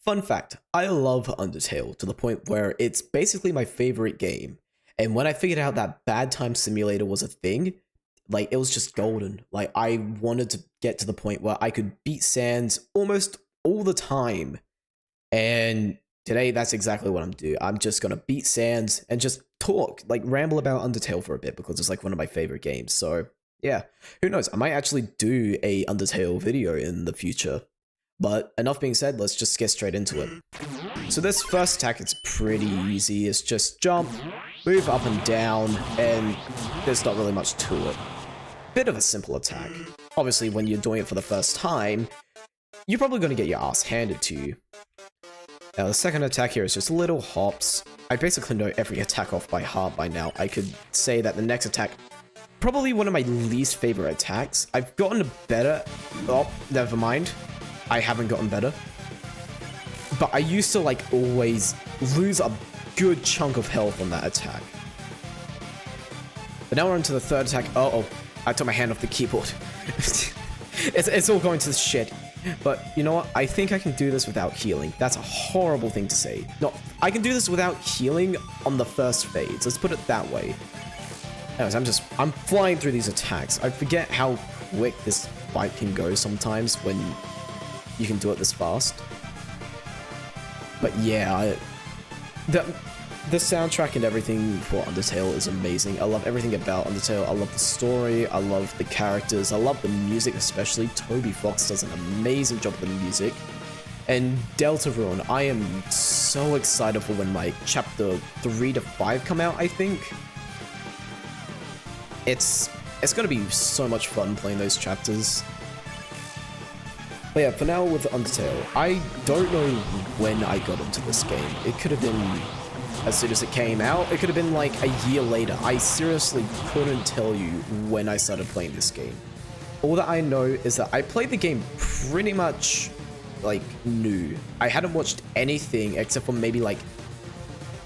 Fun fact, I love Undertale to the point where it's basically my favorite game. And when I figured out that Bad Time Simulator was a thing, like it was just golden. Like I wanted to get to the point where I could beat Sans almost all the time. And today that's exactly what I'm doing. I'm just gonna beat Sans and just talk, like ramble about Undertale for a bit because it's like one of my favorite games. So yeah, who knows? I might actually do a Undertale video in the future. But enough being said, let's just get straight into it. So this first attack is pretty easy. It's just jump, move up and down, and there's not really much to it. Bit of a simple attack. Obviously, when you're doing it for the first time, you're probably going to get your ass handed to you. Now, the second attack here is just little hops. I basically know every attack off by heart by now. I could say that the next attack, probably one of my least favorite attacks. I've gotten better. Oh, never mind. I haven't gotten better. But I used to like always lose a good chunk of health on that attack. But now we're into the third attack. Uh-oh, I took my hand off the keyboard. it's all going to the shit. But you know what? I think I can do this without healing. That's a horrible thing to say. No, I can do this without healing on the first phase. Let's put it that way. Anyways, I'm flying through these attacks. I forget how quick this fight can go sometimes when you can do it this fast. But yeah, the soundtrack and everything for Undertale is amazing. I love everything about Undertale. I love the story. I love the characters. I love the music, especially. Toby Fox does an amazing job with the music. And Deltarune, I am so excited for when my chapter 3 to 5 come out, I think. It's gonna be so much fun playing those chapters. But yeah, for now with Undertale, I don't know when I got into this game. It could have been as soon as it came out. It could have been like a year later. I seriously couldn't tell you when I started playing this game. All that I know is that I played the game pretty much like new. I hadn't watched anything except for maybe like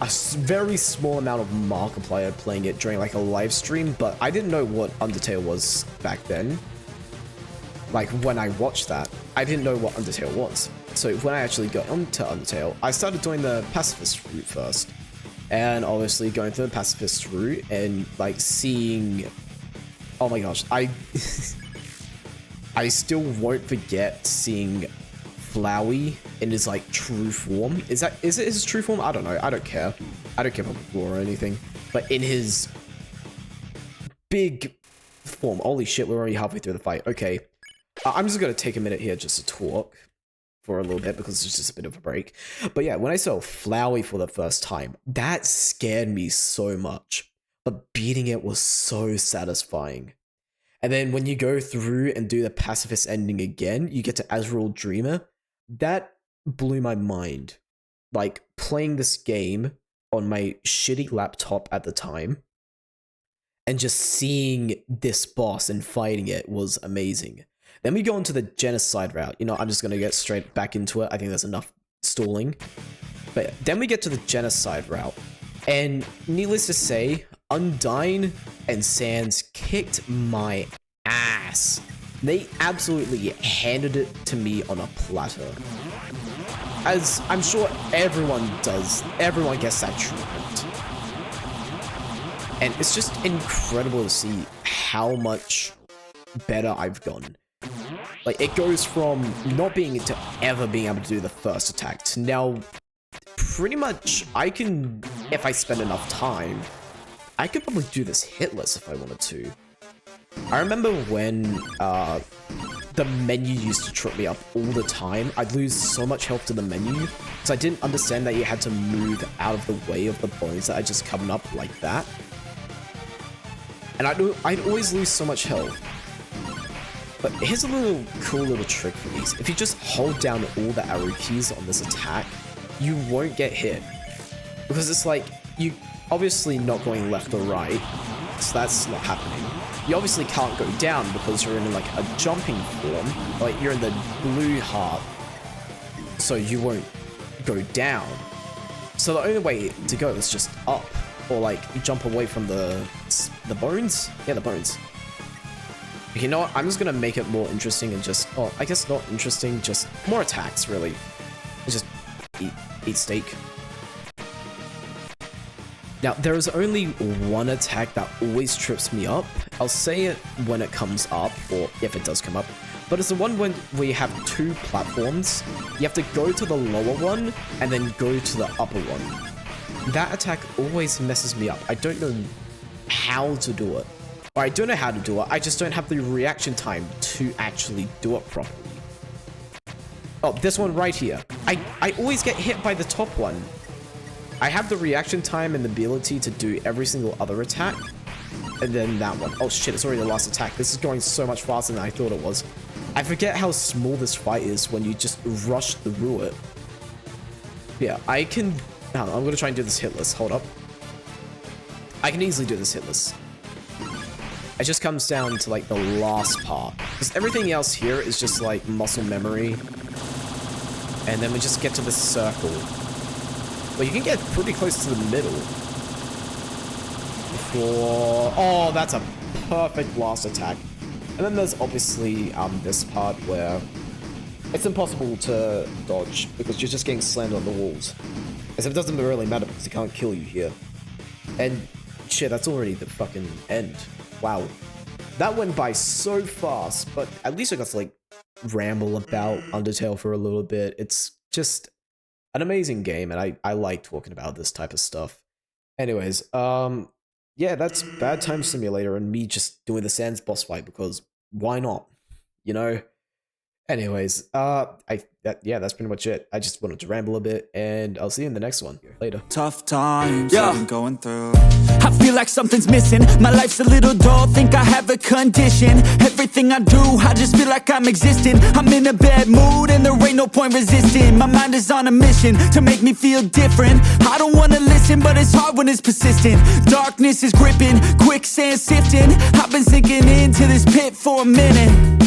a very small amount of Markiplier playing it during like a live stream, but I didn't know what Undertale was back then. Like when I watched that, I didn't know what Undertale was. So when I actually got onto Undertale, I started doing the pacifist route first. And obviously going through the pacifist route and like seeing, oh my gosh, I still won't forget seeing Flowey in his like true form. Is it his true form? I don't know. I don't care. I don't care about lore or anything. But in his big form, holy shit, we're already halfway through the fight. Okay. I'm just going to take a minute here just to talk for a little bit because it's just a bit of a break. But yeah, when I saw Flowey for the first time, that scared me so much. But beating it was so satisfying. And then when you go through and do the pacifist ending again, you get to Azrael Dreamer. That blew my mind. Like, playing this game on my shitty laptop at the time and just seeing this boss and fighting it was amazing. Then we go into the genocide route. You know, I'm just going to get straight back into it. I think there's enough stalling. But then we get to the genocide route. And needless to say, Undyne and Sans kicked my ass. They absolutely handed it to me on a platter. As I'm sure everyone does. Everyone gets that treatment. And it's just incredible to see how much better I've gotten. Like, it goes from not being to ever being able to do the first attack to now pretty much I can, if I spend enough time, I could probably do this hitless if I wanted to. I remember when the menu used to trip me up all the time. I'd lose so much health to the menu because I didn't understand that you had to move out of the way of the bones that I just coming up like that. And I'd always lose so much health. But here's a cool little trick for these. If you just hold down all the arrow keys on this attack, you won't get hit. Because it's like, you obviously not going left or right, so that's not happening. You obviously can't go down because you're in like a jumping form, like you're in the blue heart, so you won't go down. So the only way to go is just up, or like jump away from the bones? Yeah, the bones. You know what, I'm just gonna make it more interesting and just, oh, I guess not interesting, just more attacks, really. Just eat steak. Now, there is only one attack that always trips me up. I'll say it when it comes up, or if it does come up. But it's the one where you have two platforms. You have to go to the lower one, and then go to the upper one. That attack always messes me up. I don't know how to do it. Or I don't know how to do it, I just don't have the reaction time to actually do it properly. Oh, this one right here. I always get hit by the top one. I have the reaction time and the ability to do every single other attack. And then that one. Oh shit, it's already the last attack. This is going so much faster than I thought it was. I forget how small this fight is when you just rush through it. Yeah, I can... I'm gonna try and do this hitless. Hold up. I can easily do this hitless. It just comes down to like the last part. Because everything else here is just like muscle memory. And then we just get to this circle. Well, you can get pretty close to the middle. Before... Oh, that's a perfect last attack. And then there's obviously this part where it's impossible to dodge because you're just getting slammed on the walls. Except it doesn't really matter because it can't kill you here. And shit, that's already the fucking end. Wow. That went by so fast, but at least I got to like ramble about Undertale for a little bit. It's just an amazing game, and I like talking about this type of stuff. Anyways, yeah, that's Bad Time Simulator and me just doing the Sans boss fight because why not? You know? Anyways, yeah, that's pretty much it. I just wanted to ramble a bit, and I'll see you in the next one. Later. Tough times I've been going through. I feel like something's missing. My life's a little dull, think I have a condition. Everything I do, I just feel like I'm existing. I'm in a bad mood and there ain't no point resisting. My mind is on a mission to make me feel different. I don't wanna listen, but it's hard when it's persistent. Darkness is gripping, quicksand sifting. I've been sinking into this pit for a minute.